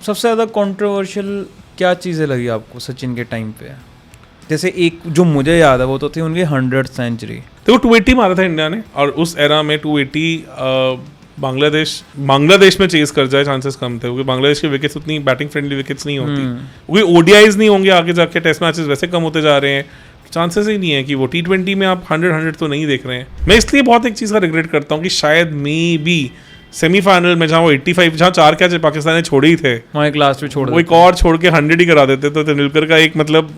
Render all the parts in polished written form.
सबसे ज़्यादा कंट्रोवर्शियल क्या चीज़ें लगी आपको सचिन के टाइम पे? जैसे एक जो मुझे याद है वो तो थी उनकी 100th सेंचुरी। तो 280 मारा था इंडिया ने, और उस एरा में 280 बांग्लादेश में चेज कर जाए चांसेस कम थे, क्योंकि बांग्लादेश की विकेट्स उतनी बैटिंग फ्रेंडली विकेट्स नहीं होती, क्योंकि ओडीआईज नहीं होंगे आगे जाके, टेस्ट मैचेस वैसे कम होते जा रहे हैं, चांसेस ही नहीं है कि वो T20 में आप 100 तो नहीं देख रहे हैं। मैं इसलिए बहुत एक चीज़ का रिग्रेट करता हूँ कि शायद मे बी सेमीफाइनल में जहाँ वो 85 जहाँ 4 कैच पाकिस्तान ने छोड़े ही थे, वहाँ एक लास्ट में छोड़ वो एक और छोड़ के 100 ही करा देते, तो तेंदुलकर का एक मतलब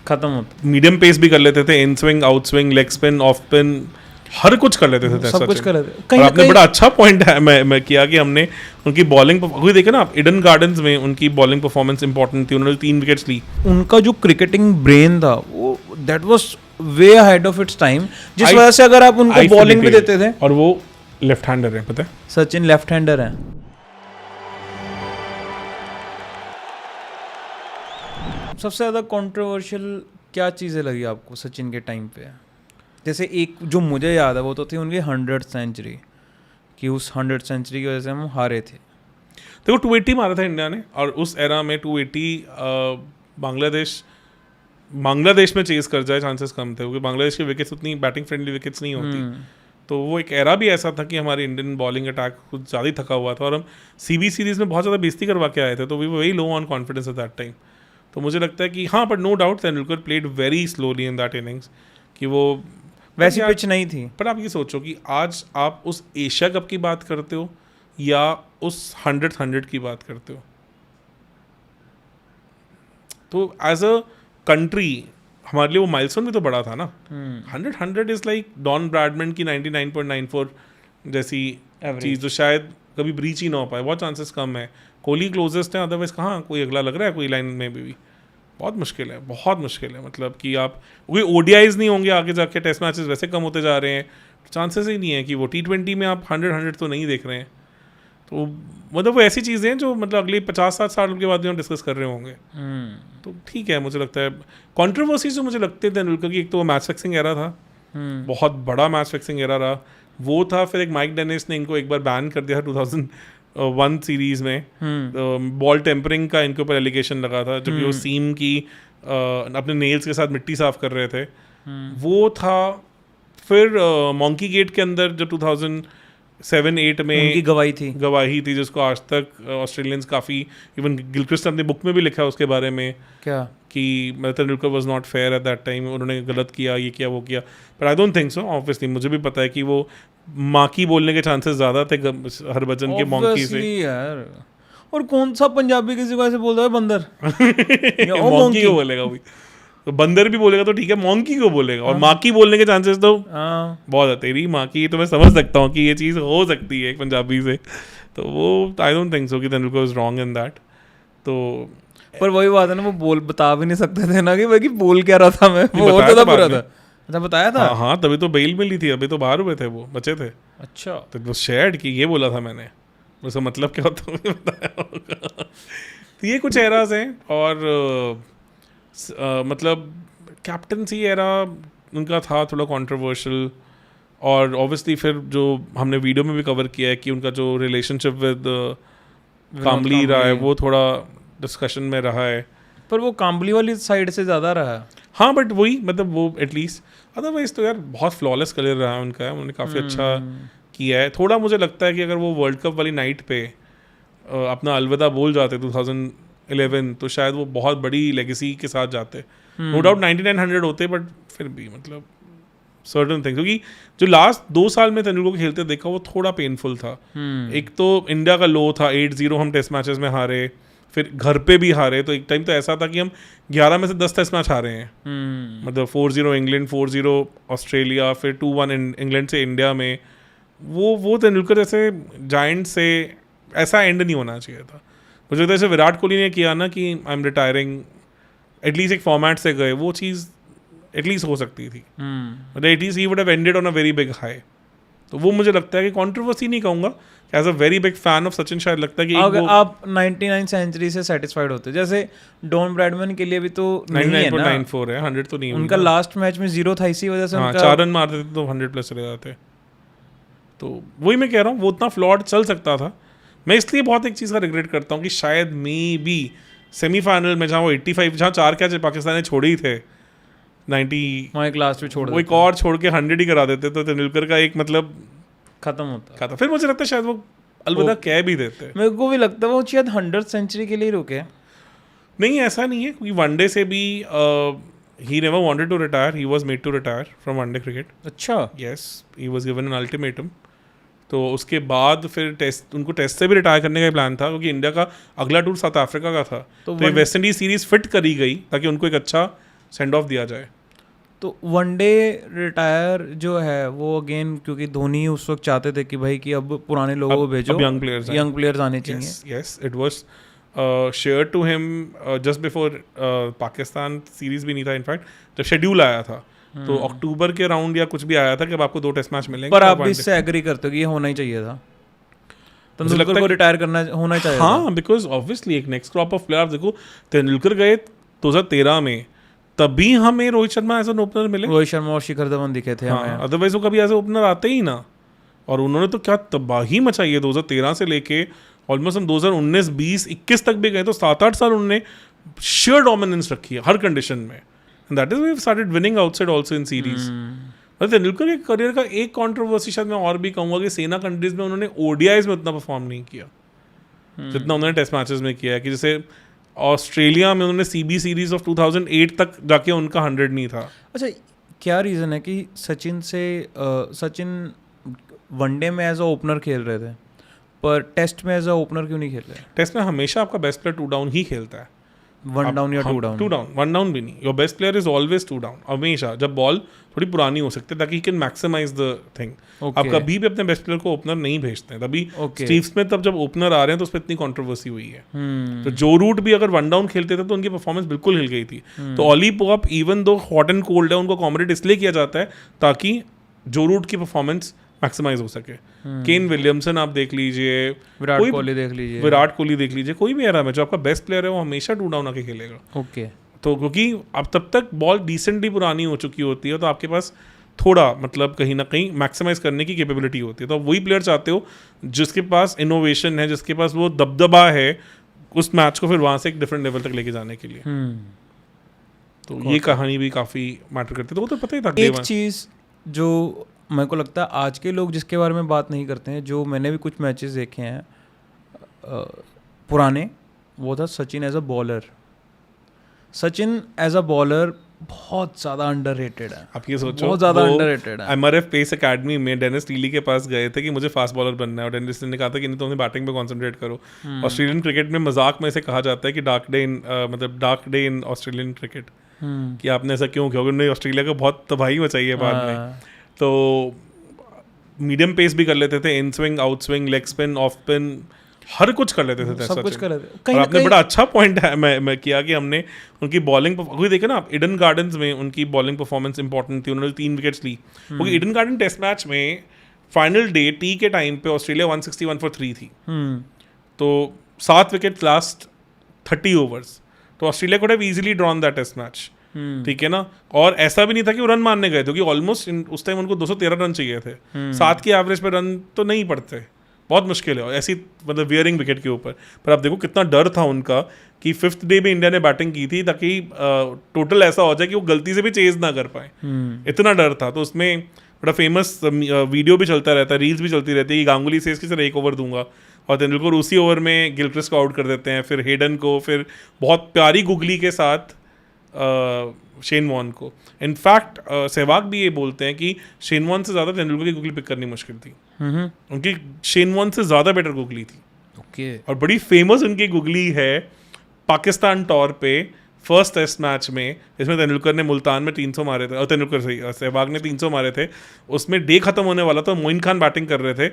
खत्म होता, मीडियम पेस भी कर लेते थे, in swing, out swing, leg spin, off spin, हर कुछ कर लेते थे, सब कुछ कर लेते। और आपने बड़ा अच्छा पॉइंट है मैं किया कि हमने उनकी बॉलिंग देखे ना आप, ईडन गार्डन्स में उनकी बॉलिंग परफॉर्मेंस इंपॉर्टेंट थी, उन्होंने 3 विकेट्स ली। उनका जो क्रिकेटिंग ब्रेन था वो that was way ahead of its time, जिस वजह से अगर आप उनको बॉलिंग भी देते थे। और वो लेफ्ट हैंडर है, पता है सचिन लेफ्ट हैंडर है। सबसे ज़्यादा कंट्रोवर्शियल क्या चीज़ें लगी आपको सचिन के टाइम पे? जैसे एक जो मुझे याद है वो तो थी उनकी 100th सेंचुरी, कि उस 100th सेंचुरी की वजह से हम हारे थे। देखो 280 मारा था इंडिया ने, और उस एरा में 280 बांग्लादेश में चेज कर जाए चांसेस कम थे, क्योंकि बांग्लादेश की विकेट्स उतनी बैटिंग फ्रेंडली विकेट्स नहीं होती, तो वो एक एरा भी ऐसा था कि हमारी इंडियन बॉलिंग अटैक कुछ ज़्यादा ही थका हुआ था, और हम सीबी सीरीज़ में बहुत ज़्यादा बेइज्जती करवा के आए थे, तो we were very low on confidence at that time. तो मुझे लगता है कि हाँ, but no doubt Tendulkar played very slowly in that innings, कि वो वैसी पिच नहीं थी। पर आप ये सोचो कि आज आप उस एशिया कप की बात करते हो या उस 100 की बात करते हो, तो एज अ कंट्री हमारे लिए वो माइलस्टोन भी तो बड़ा था ना। 100 इज लाइक डॉन ब्रैडमैन की 99.94 जैसी चीज़, जो शायद कभी ब्रीच ही ना हो पाए, बहुत चांसेस कम है। कोहली क्लोजेस्ट है, अदरवाइज कहाँ कोई अगला लग रहा है कोई लाइन में भी बहुत मुश्किल है, बहुत मुश्किल है। मतलब कि आप कोई ओडीआईज नहीं होंगे आगे जाके, टेस्ट मैचेस वैसे कम होते जा रहे हैं, चांसेस ही नहीं है कि वो T20 में आप 100 तो नहीं देख रहे हैं। तो मतलब वो ऐसी चीज़ें हैं जो मतलब अगले 50-60 साल के बाद भी हम डिस्कस कर रहे होंगे। तो ठीक है, मुझे लगता है कंट्रोवर्सीज जो मुझे लगते थे तेंदुलकर की, एक तो वो मैच फिक्सिंग एरा था, बहुत बड़ा मैच फिक्सिंग एरा रहा वो था। फिर एक माइक डेनिस ने इनको एक बार बैन कर दिया था 2001 सीरीज में, बॉल टेम्परिंग का इनके ऊपर एलिगेशन लगा था, जबकि वो सीम की अपने नेल्स के साथ मिट्टी साफ कर रहे थे, वो था। फिर मॉन्की गेट के अंदर जो 2007-8 में उनकी गवाही थी जिसको आज तक ऑस्ट्रेलियंस काफ़ी, इवन गिलक्रिस्ट ने अपनी बुक में भी लिखा है उसके बारे में, क्या कि Tendulkar was not fair eight that time, उन्होंने गलत किया, ये किया वो किया। पर I don't think so, obviously मुझे भी पता है कि वो माकी बोलने के चांसेस ज़्यादा थे हरभजन के मॉन्की से यार। और कौन सा पंजाबी किसी को ऐसे बोलता है बंदर मॉन्की को बोलेगा भी, तो बंदर भी बोलेगा तो ठीक है, मॉन्की को बोलेगा। और माकी बोलने के चांसेस तो बहुत है, तेरी माकी, तो मैं समझ सकता हूँ कि ये चीज़ हो सकती है एक पंजाबी से। तो वो आई डोंट थिंक सो कि Tendulkar was wrong in that. तो पर वही बात है ना, वो बता भी नहीं सकते थे ना कि भाई बोल क्या रहा था मैं, वो और ज़्यादा बुरा था। अच्छा, बताया था? हाँ, तभी तो बेल मिली थी, अभी तो बाहर हुए थे, वो बचे थे। अच्छा, तो वो शेयर्ड कि ये बोला था मैंने, उसका मतलब क्या होता है बताया होगा। तो ये कुछ एराज हैं, और मतलब कैप्टनसी एरा उनका था थोड़ा कंट्रोवर्शियल, और ऑब्वियसली फिर जो हमने वीडियो में भी कवर किया है कि उनका जो रिलेशनशिप विद काम्बली रहा है वो थोड़ा डिस्कशन में रहा है। पर वो काम्बली वाली साइड से ज़्यादा रहा है। हाँ, बट वही मतलब वो एटलीस्ट, अदरवाइज तो यार बहुत फ्लॉलेस करियर रहा है उनका, उन्होंने काफ़ी अच्छा किया है। थोड़ा मुझे लगता है कि अगर वो वर्ल्ड कप वाली नाइट पे अपना अलविदा बोल जाते 2011, तो शायद वो बहुत बड़ी लेगेसी के साथ जाते। नो डाउट 99-100 होते, बट फिर भी मतलब सर्टन थिंग्स, क्योंकि जो लास्ट 2 साल में तेंदुलकर को खेलते देखा वो थोड़ा पेनफुल था। एक तो इंडिया का लो था, 8-0 हम टेस्ट मैचेस में हारे, फिर घर पे भी हारे। तो एक टाइम तो ऐसा था कि हम 11 में से 10 टेस्ट मैच हारे हैं, मतलब 4-0 इंग्लैंड, 4-0 ऑस्ट्रेलिया, फिर 2-1 इंग्लैंड से इंडिया में। वो तेंदुलकर जैसे जायंट से ऐसा एंड नहीं होना चाहिए था। मुझे लगता है जैसे विराट कोहली ने किया ना कि आई एम रिटायरिंग, एटलीस्ट एक फॉर्मेट से गए, वो चीज़ एटलीस्ट हो सकती थी, मतलब एटलीस्ट ही would have ended on a very big high. तो वो मुझे लगता है कि कंट्रोवर्सी नहीं कहूँगा, as a very big fan of Sachin शायद लगता है कि अगर आप 99 सेंचुरी से सेटिस्फाइड होते, जैसे डॉन ब्रैडमैन के लिए भी तो 99.94 है, 100 तो नहीं है उनका, लास्ट मैच में 0 था, इसी वजह से उनका 4 रन मारते थे तो 100 प्लस चले जाते। तो वही मैं कह रहा हूँ, वो उतना फ्लॉड चल सकता था, मैं इसलिए बहुत एक चीज़ का रिग्रेट करता हूँ कि शायद मे बी सेमीफाइनल में जहाँ वो 85 जहाँ 4 कैच पाकिस्तान ने छोड़े ही थे 90 वहाँ एक लास्ट में छोड़ वो एक और छोड़ के 100 ही करा देते तो तेंदुलकर का एक मतलब खत्म होता। खाता। फिर मुझे लगता है शायद वो अलविदा कह भी देते। मेरे को भी लगता है वो शायद 100 सेंचुरी के लिए रुके। नहीं ऐसा नहीं है क्योंकि वनडे से भी he never wanted to retire, he was made to retire from one day cricket. अच्छा। Yes, he was given an ultimatum. तो उसके बाद फिर टेस्ट उनको टेस्ट से भी रिटायर करने का प्लान था क्योंकि इंडिया का अगला टूर साउथ अफ्रीका का था। तो ये वेस्ट इंडीज सीरीज फिट करी गई ताकि उनको एक अच्छा सेंड ऑफ दिया जाए। तो वनडे रिटायर जो है वो अगेन क्योंकि धोनी उस वक्त चाहते थे कि भाई कि अब पुराने लोगों को भेजो, यंग प्लेयर्स आने चाहिए। Yes, it was share to him just before Pakistan series भी नहीं था इनफैक्ट, जब शेड्यूल आया था तो अक्टूबर के राउंड या कुछ भी आया था कि अब आपको 2 टेस्ट मैच मिलेंगे। पर आप भी इससे एग्री करते हो कि ये होना ही चाहिए था, तेंदुलकर को रिटायर करना होना चाहिए? हाँ, बिकॉज ऑब्वियसली एक नेक्स्ट क्रॉप ऑफ प्लेयर। देखो तेंदुलकर गए 2013 में, तभी हमें Rohit Sharma as an opener मिले। रोहित शर्मा और शिखर धवन दिखे थे हमें, अदरवाइज वो कभी एज ए ओपनर आते ही ना। और उन्होंने तो क्या तबाही मचाई है 2013 से लेके ऑलमोस्ट हम 2019, 20, 21 तक भी गए तो 7-8 साल उन्होंने शेयर डोमिनेंस रखी है हर कंडीशन में। And that is we started winning outside also in series. Tendulkar के करियर का एक कंट्रोवर्सी शायद मैं और भी कहूँगा कि सेना कंट्रीज में उन्होंने ओडीआईज में उतना परफॉर्म नहीं किया जितना उन्होंने टेस्ट मैचेस में किया है। कि जैसे ऑस्ट्रेलिया में उन्होंने सीबी सीरीज ऑफ 2008 तक जाके उनका 100 नहीं था। अच्छा, क्या रीज़न है कि सचिन वनडे में एज अ ओपनर खेल रहे थे पर टेस्ट में एज अ ओपनर क्यों नहीं खेल रहे? टेस्ट में हमेशा आपका बेस्ट प्लेयर 2 डाउन ही खेलता है। 1 डाउन या 2 डाउन? 2 डाउन, 1 डाउन भी नहीं। Your best player is always 2 down हमेशा, जब बॉल थोड़ी पुरानी हो सकती है ताकि he can maximise the thing. आप कभी भी अपने बेस्ट प्लेयर को ओपनर नहीं भेजते हैं। तभी स्टीव स्मिथ तब जब ओपनर आ रहे हैं तो उस पर इतनी कंट्रोवर्सी हुई है। तो जो रूट भी अगर 1 डाउन खेलते थे तो उनकी परफॉर्मेंस बिल्कुल हिल गई थी। तो Ollie Pope even though hot and cold है उनको अकोमोडेट इसलिए किया जाता है ताकि जो रूट की परफॉर्मेंस मैक्सिमाइज हो सके। केन विलियमसन आप देख लीजिए, विराट कोहली देख लीजिए, कोई भी एरा में जो आपका बेस्ट प्लेयर है वो हमेशा 2 डाउन आके खेलेगा। ओके। तो क्योंकि अब तब तक बॉल डिसेंटली पुरानी हो चुकी होती है तो आपके पास थोड़ा मतलब कहीं ना कहीं मैक्सिमाइज करने की कैपेबिलिटी होती है। तो आप वही प्लेयर चाहते हो जिसके पास इनोवेशन है, जिसके पास वो दबदबा है उस मैच को फिर वहाँ से एक डिफरेंट लेवल तक लेके जाने के लिए। तो ये कहानी भी काफ़ी मैटर करती है। तो वो तो पता ही था। एक चीज़ जो मेरे को लगता है आज के लोग जिसके बारे में बात नहीं करते हैं, जो मैंने भी कुछ मैचेस देखे हैं पुराने, वो था Sachin as a bowler. Sachin as a bowler बहुत ज़्यादा अंडररेटेड है। आप ये सोचो, बहुत ज़्यादा अंडररेटेड है। एमआरएफ पेस एकेडमी में डेनिस लीली के पास गए थे कि मुझे फास्ट बॉलर बनना है और डेनिस ने कहा था कि नहीं तुम बैटिंग पे कंसंट्रेट करो। ऑस्ट्रेलियन क्रिकेट में मजाक में से कहा जाता है कि dark day in Australian cricket, कि आपने ऐसा क्यों किया? उन्होंने ऑस्ट्रेलिया को बहुत तबाही मचाई है बाद में। तो मीडियम पेस भी कर लेते थे, in swing, out swing, leg spin, off spin, हर कुछ कर लेते थे। सब कुछ कर लेते थे। और आपने बड़ा अच्छा पॉइंट है मैं किया कि हमने उनकी बॉलिंग देखे ना आप, ईडन गार्डन्स में उनकी बॉलिंग परफॉर्मेंस इंपॉर्टेंट थी। उन्होंने 3 विकेट्स ली क्योंकि ईडन गार्डन टेस्ट मैच में फाइनल डे टी के टाइम पे ऑस्ट्रेलिया 161 for 3 थी। तो 7 विकेट लास्ट 30 ओवर्स, तो Australia could have easily drawn that test match. ठीक है ना। और ऐसा भी नहीं था कि वो रन मारने गए थे क्योंकि ऑलमोस्ट उस टाइम उनको 213 रन चाहिए थे। 7 की एवरेज पे रन तो नहीं पड़ते, बहुत मुश्किल है ऐसी मतलब वेयरिंग विकेट के ऊपर। पर आप देखो कितना डर था उनका कि 5th डे में इंडिया ने बैटिंग की थी ताकि टोटल ऐसा हो जाए कि वो गलती से भी चेज ना कर पाए। इतना डर था। तो उसमें बड़ा फेमस वीडियो भी चलता रहता है, रील्स भी चलती रहती है कि गांगुली से इसकी सिर्फ 1 ओवर दूंगा और तेंदुलकर उसी ओवर में गिलक्रिस्ट को आउट कर देते हैं, फिर हेडन को, फिर बहुत प्यारी गुगली के साथ शेन वॉर्न को। इनफैक्ट सहवाग भी ये बोलते हैं कि शेन वॉर्न से ज़्यादा तेंदुलकर की गुगली पिक करनी मुश्किल थी। उनकी शेन वॉर्न से ज़्यादा बेटर गुगली थी। ओके। और बड़ी फेमस उनकी गुगली है पाकिस्तान टॉर पे फर्स्ट टेस्ट मैच में, इसमें तेंदुलकर ने मुल्तान में 300 मारे थे, और तेंदुलकर सही सहवाग ने 300 मारे थे। उसमें डे खत्म होने वाला था, मोइन खान बैटिंग कर रहे थे,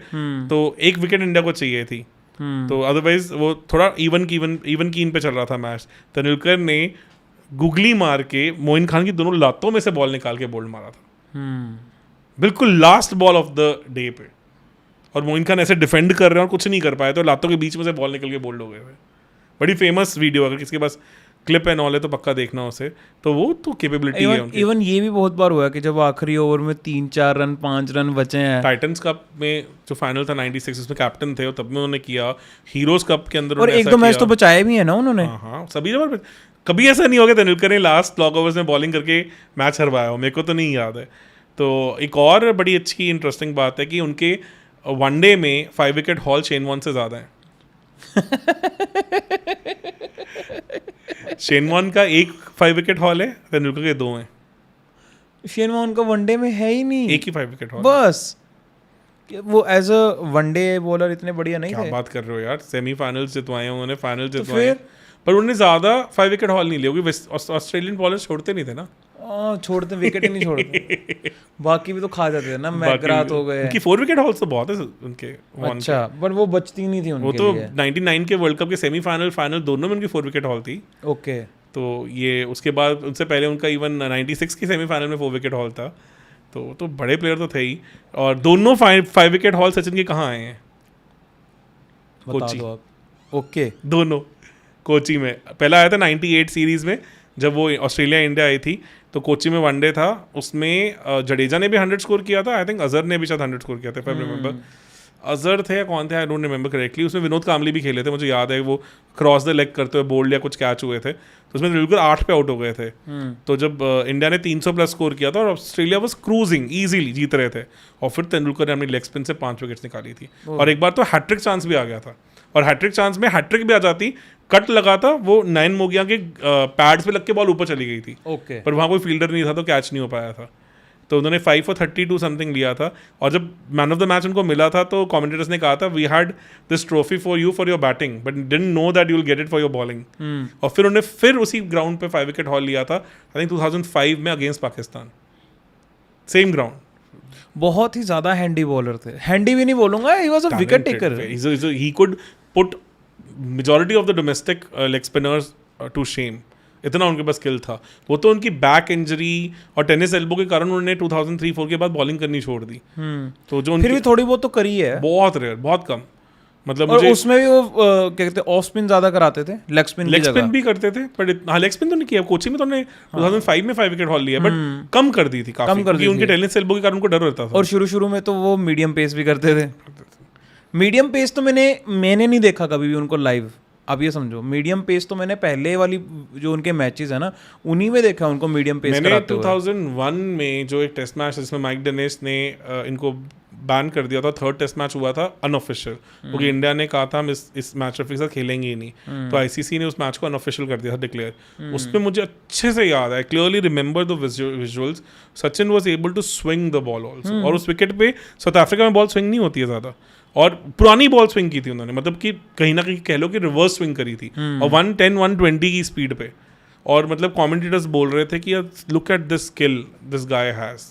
तो 1 विकेट इंडिया को चाहिए थी। तो अदरवाइज वो थोड़ा इवन कीन पे चल रहा था मैच। तेंदुलकर ने गुगली मार के मोइन खान की दोनों लातों में से बॉल निकाल के बोल्ड मारा था, बिल्कुल last ball of the day पे। और मोइन खान ऐसे डिफेंड कर रहे हैं और कुछ नहीं कर पाए, तो लातों के बीच में से बॉल निकल के बोल्ड हो गए थे। बड़ी फेमस वीडियो, अगर किसी के पास क्लिप एंड ऑल है तो पक्का देखना उसे, तो वो तो कैपेबिलिटी है उनकी। इवन ये भी बहुत बार हुआ है कि जब आखिरी ओवर में 3-4 रन 5 रन बचे हैं। टाइटंस कप में जो फाइनल था 96 उसमें कैप्टन थे और तब में उन्होंने किया, हीरोज कप के अंदर और एक दो मैच तो बचाए भी है ना उन्होंने। हाँ सभी जगह। कभी ऐसा नहीं होगा तेंदुलकर ने लास्ट लॉग ओवर्स में बॉलिंग करके मैच हरवाया हो, मेरे को तो नहीं याद है। तो एक और बड़ी अच्छी इंटरेस्टिंग बात है कि उनके वनडे में 5 विकेट हॉल शेन वॉर्न से ज़्यादा है। शेन वॉर्न का एक 5 विकेट हॉल है, तेंदुलकर के 2 हैं। शेन वॉर्न का वनडे में है ही नहीं, एक ही 5 विकेट हॉल बस। वो एज अ वनडे बॉलर इतने बढ़िया नहीं थे। क्या बात कर रहे हो यार, सेमीफाइनल्स जितवाए हैं उन्होंने, फाइनल जितवाए हैं, पर उन्होंने ज़्यादा 5 विकेट हॉल नहीं लिए क्योंकि ऑस्ट्रेलियन बॉलर्स छोड़ते नहीं थे ना। छोड़ते, विकेट ही नहीं छोड़ते। बाकी भी तो खा जाते थे ना, मैकग्राथ हो गए। उनकी 4 विकेट हॉल्स तो बहुत है उनके। अच्छा, बट वो बचती नहीं थी उनके वो तो लिए। 99 के वर्ल्ड कप के सेमीफाइनल फाइनल दोनों में उनकी 4 विकेट हॉल थी। ओके। तो ये उसके बाद उनसे पहले उनका इवन 96 की सेमीफाइनल में 4 विकेट हॉल था। तो बड़े प्लेयर तो थे ही। और दोनों 5 विकेट हॉल सचिन के कहाँ आए हैं? बता दो आप। ओके। दोनों कोची में। पहला आया था 98 सीरीज में जब वो ऑस्ट्रेलिया इंडिया आई थी, तो कोची में वनडे था, उसमें जडेजा ने भी 100 स्कोर किया था, आई थिंक अजहर ने भी शायद 100 स्कोर किया था, इफ आई रिमेंबर। अजहर थे या कौन थे, आई डोंट रिमेंबर करेक्टली। उसमें विनोद कामली भी खेले थे, मुझे याद है वो क्रॉस द लेग करते हुए बोल्ड या कुछ कैच हुए थे, तो उसमें तेंदुलकर 8 पे आउट हो गए थे। तो जब इंडिया ने 300 प्लस स्कोर किया था और ऑस्ट्रेलिया वाज क्रूजिंग ईजिली जीत रहे थे, और फिर तेंदुलकर ने अपनी लेग स्पिन से 5 विकेट्स निकाली थी। और एक बार तो हैट्रिक चांस भी आ गया था, और हैट्रिक चांस में हैट्रिक भी आ जाती, कट लगा था, वो 9 मोगिया के पैड्स पे लग के बॉल ऊपर चली गई थी। ओके। पर वहाँ कोई फील्डर नहीं था तो कैच नहीं हो पाया था। तो उन्होंने 5 for 32 समथिंग लिया था, और जब मैन ऑफ द मैच उनको मिला था तो कमेंटेटर्स ने कहा था, we had this trophy for you for your batting but didn't know that you will get it for your bowling. और फिर उन्होंने फिर उसी ग्राउंड पे 5 विकेट हॉल लिया था, आई थिंक 2005 में अगेंस्ट पाकिस्तान, सेम ग्राउंड। बहुत ही ज्यादा हैंडी बॉलर थे। हैंडी भी नहीं बोलूंगा, he was a wicket taker. He could put majority of the domestic leg spinners to shame, इतना उनके पास स्किल था। वो तो उनकी बैक इंजरी और टेनिस एल्बो के कारण उन्होंने 2003-04 के बाद बॉलिंग करनी छोड़ दी। तो जो फिर भी थोड़ी बहुत तो करी है, बहुत रेयर, बहुत कम। मतलब और मुझे उसमें भी वो क्या कहते हैं, ऑफ स्पिन ज्यादा कराते थे, लेग स्पिन भी करते थे, पर हाँ लेग स्पिन तो नहीं किया। कोचिंग में तो उन्होंने 2005 में 5 विकेट हॉल लिया, बट कम कर दी थी काफी, क्योंकि उनके टेनिस एल्बो के कारण उनको डर रहता था। और शुरू में तो वो मीडियम पेस भी करते थे। मीडियम पेस तो मैंने नहीं देखा कभी भी उनको लाइव। अब ये समझो, मीडियम पेस तो मैंने पहले वाली जो उनके मैचेस है ना, उन्हीं में देखा उनको मीडियम पेस कराते हुए। 2001 में जो एक टेस्ट मैच जिसमें माइक डेनिस ने इनको बैन कर दिया था, 3rd टेस्ट मैच हुआ था अनऑफिशियल, क्योंकि इंडिया ने कहा था हम इस मैच रेफरी के साथ खेलेंगे ही नहीं, तो आईसीसी ने उस मैच को अनऑफिशियल कर दिया था डिक्लेयर। उसमें मुझे अच्छे से याद है, clearly remember the visuals, Sachin was able to swing the ball also, और उस विकेट पे साउथ अफ्रीका में बॉल स्विंग नहीं होती है ज़्यादा, और पुरानी बॉल स्विंग की थी उन्होंने, मतलब कि कहीं ना कहीं कह लो कि रिवर्स स्विंग करी थी, और 110-120 की स्पीड पे। और मतलब कमेंटेटर्स बोल रहे थे कि look at this skill this guy has.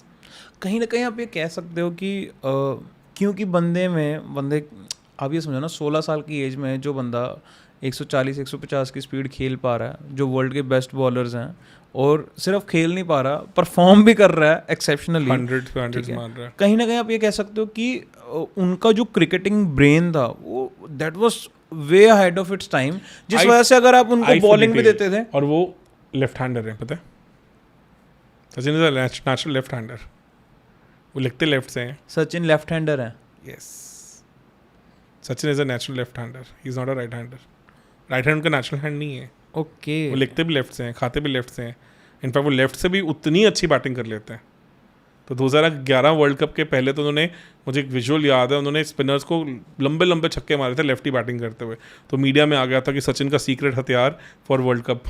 कहीं ना कहीं आप ये कह सकते हो कि क्योंकि बंदे आप ये समझो ना, 16 साल की एज में जो बंदा 140-150 की स्पीड खेल पा रहा है, जो वर्ल्ड के बेस्ट बॉलर्स हैं, और सिर्फ खेल नहीं पा रहा, परफॉर्म भी कर रहा है एक्सेप्शनली, 100 मान रहा है। कहीं ना कहीं आप ये कह सकते हो कि उनका जो क्रिकेटिंग ब्रेन था वो that was way ahead of its time, जिस वजह से अगर आप उनको बॉलिंग भी देते थे। और वो लेफ्ट हैंडर है, पता है, Sachin is a natural left hander, वो लिखते लेफ्ट से हैं। सचिन लेफ्ट हैंडर है। Yes, Sachin is a natural left hander, he is not a right hander. Right hand उनका नेचुरल हैंड नहीं है। ओके। वो लिखते भी लेफ्ट से हैं, खाते भी लेफ्ट से हैं, इनफैक्ट वो लेफ्ट से भी उतनी अच्छी बैटिंग कर लेते हैं। तो 2011 वर्ल्ड कप के पहले तो उन्होंने, मुझे एक विजुअल याद है, उन्होंने स्पिनर्स को लंबे लंबे छक्के मारे थे लेफ्टी बैटिंग करते हुए, तो मीडिया में आ गया था कि सचिन का सीक्रेट हथियार फॉर वर्ल्ड कप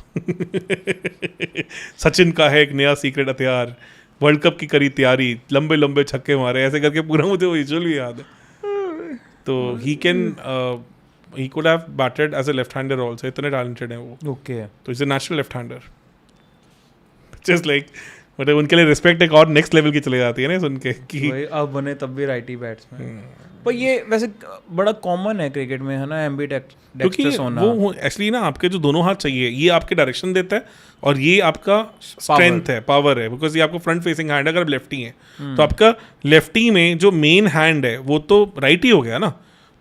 सचिन का है एक नया सीक्रेट हथियार, वर्ल्ड कप की करी तैयारी, लंबे लंबे छक्के मारे, ऐसे करके पूरा मुझे वो विजुअल भी याद है। तो he could have batted as a left hander also, इतने talented हैं वो। ओके। तो is a natural left hander, just like, मतलब उनके लिए रिस्पेक्ट एक और नेक्स्ट लेवल की चली जाती है ना सुन के कि अब बने तब भी राइटी बैट्समैन। पर ये वैसे बड़ा कॉमन है क्रिकेट में, है ना, एम्बीडेक्स्ट्रस होना। वो एक्चुअली ना आपके जो दोनों हाथ चाहिए, ये आपके डायरेक्शन देता है और ये आपका स्ट्रेंथ है, पावर है, बिकॉज ये आपको फ्रंट फेसिंग हैंड है अगर आप लेफ्टी हैं, तो आपका लेफ्टी में जो मेन हैंड है वो तो राइट ही हो गया ना,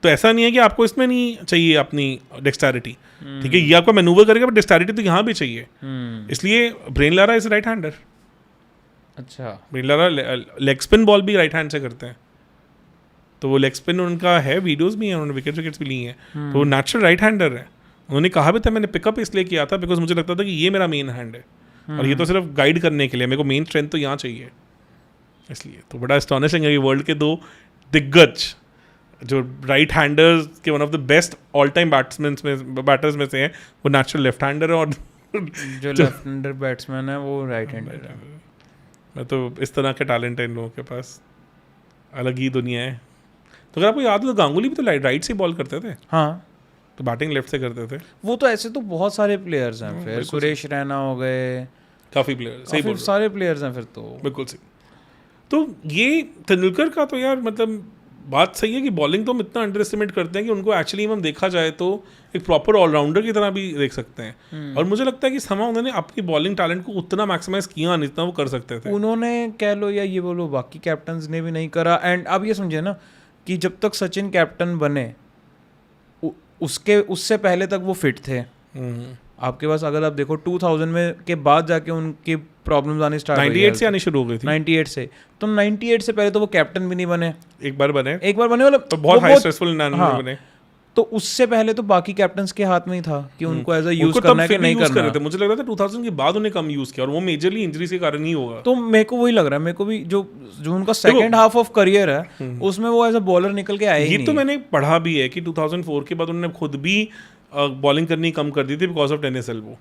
तो ऐसा नहीं है कि आपको इसमें नहीं चाहिए अपनी डेक्सटैरिटी, ठीक है, ये आपका मैनूवर करेगा, बट डेक्सटैरिटी तो यहाँ भी चाहिए। इसलिए Brian Lara is right hander. अच्छा, Brian Lara leg spin ball भी राइट हैंड से करते हैं, तो वो लेग स्पिन उनका है, वीडियोस भी हैं, उन्होंने विकेट्स भी ली हैं, तो वो नेचुरल राइट हैंडर है। उन्होंने कहा भी था मैंने पिकअप इसलिए किया था बिकॉज मुझे लगता था कि ये मेरा मेन हैंड है, और ये तो सिर्फ गाइड करने के लिए, मेरे को मेन स्ट्रेंथ तो यहाँ चाहिए। इसलिए तो बड़ा एस्टॉनिशिंग है कि वर्ल्ड के 2 दिग्गज जो राइट हैंडर्स के one of the best all time batters में से हैं, वो नेचुरल लेफ्ट हैंडर है, और जो लेफ्ट हैंडर बैट्समैन है वो राइट हैंडर है। मैं तो इस तरह के टैलेंट है इन लोगों के पास, अलग ही दुनिया है। तो अगर आपको याद हो तो गांगुली भी तो राइट से बॉल करते थे, हाँ, तो बैटिंग लेफ्ट से करते थे। वो तो ऐसे तो बहुत सारे प्लेयर्स हैं, फिर सुरेश रैना हो गए, काफ़ी प्लेयर, सही बोल रहे हो, सारे प्लेयर्स हैं फिर तो। बिल्कुल सही। तो ये तेंदुलकर का तो यार मतलब बात सही है कि बॉलिंग तो हम इतना अंडर एस्टिमेट करते हैं कि उनको एक्चुअली हम देखा जाए तो एक प्रॉपर ऑलराउंडर की तरह भी देख सकते हैं, और मुझे लगता है कि समय उन्होंने अपनी बॉलिंग टैलेंट को उतना मैक्सिमाइज किया नहीं जितना वो कर सकते थे। उन्होंने कह लो या ये बोलो बाकी कैप्टन्स ने भी नहीं करा। एंड अब ये समझे ना कि जब तक सचिन कैप्टन बने उससे पहले तक वो फिट थे। आपके पास अगर आप देखो 2000 में के बाद जाके उनकी प्रॉब्लम्स आनी स्टार्ट 98 से आनी शुरू हो गई थी। 98 से, तो 98 से पहले तो वो कैप्टन भी नहीं बने। एक बार बने मतलब तो बहुत हाई स्ट्रेसफुल बने। तो उससे पहले तो बाकी कैप्टन्स के हाथ में ही था कि उनको एज अ यूज करना है कि नहीं करना है। मुझे लग रहा था 2000 के बाद उन्हें कम यूज किया, और वो मेजरली इंजरीज के कारण ही होगा। तो मेरे को वही लग रहा है, मेरे को भी जो उनका सेकंड हाफ ऑफ करियर है उसमें वो एज अ बॉलर निकल के आए ही नहीं। ये तो मैंने पढ़ा भी है कि 2004 के बाद उन्होंने खुद भी बॉलिंग करनी कम कर दी थी बिकॉज ऑफ टेनिस एल्बो।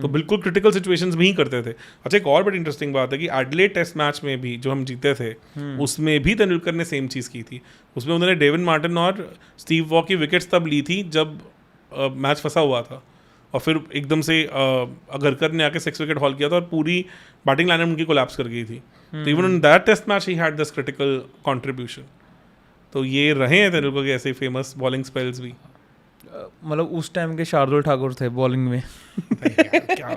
तो बिल्कुल क्रिटिकल सिचुएशंस में ही करते थे। अच्छा, एक और बड़ी इंटरेस्टिंग बात है कि एडिलेड टेस्ट मैच में भी जो हम जीते थे उसमें भी तेंदुलकर ने सेम चीज़ की थी। उसमें उन्होंने डेविन मार्टिन और स्टीव वॉ की विकेट्स तब ली थी जब मैच फंसा हुआ था, और फिर एकदम से अगरकर ने आके 6 विकेट हॉल किया था और पूरी बैटिंग लाइनअप उनकी कोलैप्स कर गई थी। तो even in that test match he had this critical contribution. तो ये रहे हैं तेंदुलकर के ऐसे फेमस बॉलिंग स्पेल्स भी। मतलब उस टाइम के शार्दुल ठाकुर थे बॉलिंग में। क्या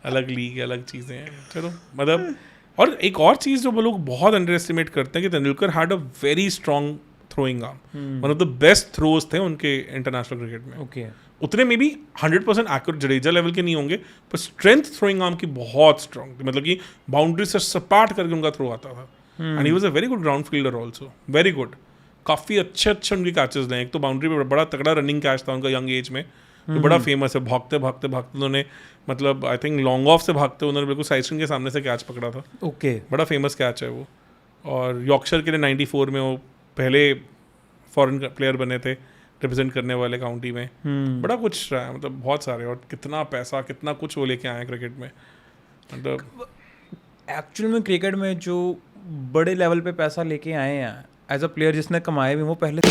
अलग लीग, अलग चीज़ें हैं। चलो मतलब, और एक और चीज़ जो वो लोग बहुत अंडर एस्टिमेट करते हैं कि Tendulkar had a very strong throwing arm. One of the best throws थे उनके इंटरनेशनल क्रिकेट में। ओके, उतने में भी 100% एक्यूरेट जडेजा लेवल के नहीं होंगे, पर स्ट्रेंथ थ्रोइंग आर्म की बहुत स्ट्रॉन्ग थी। मतलब कि बाउंड्री से सपाट करके उनका थ्रो आता था, and he was a very good ground fielder also, very good. काफ़ी अच्छे उनके कैचेस लें। एक तो बाउंड्री पे बड़ा तगड़ा रनिंग कैच था उनका यंग एज में, तो बड़ा फेमस है। भागते भागते उन्होंने, मतलब आई थिंक लॉन्ग ऑफ से भागते उन्होंने बिल्कुल साइस्टन के सामने से कैच पकड़ा था। ओके, बड़ा फेमस कैच है वो। और यॉर्कशायर के लिए 94 में वो पहले फॉरेन प्लेयर बने थे रिप्रेजेंट करने वाले काउंटी में। बड़ा कुछ रहा है, मतलब बहुत सारे, और कितना पैसा कितना कुछ वो लेके आए हैं क्रिकेट में। मतलब एक्चुअल में क्रिकेट में जो बड़े लेवल पे पैसा लेके आए हैं एज अ प्लेयर जिसने कमाए भी वो पहले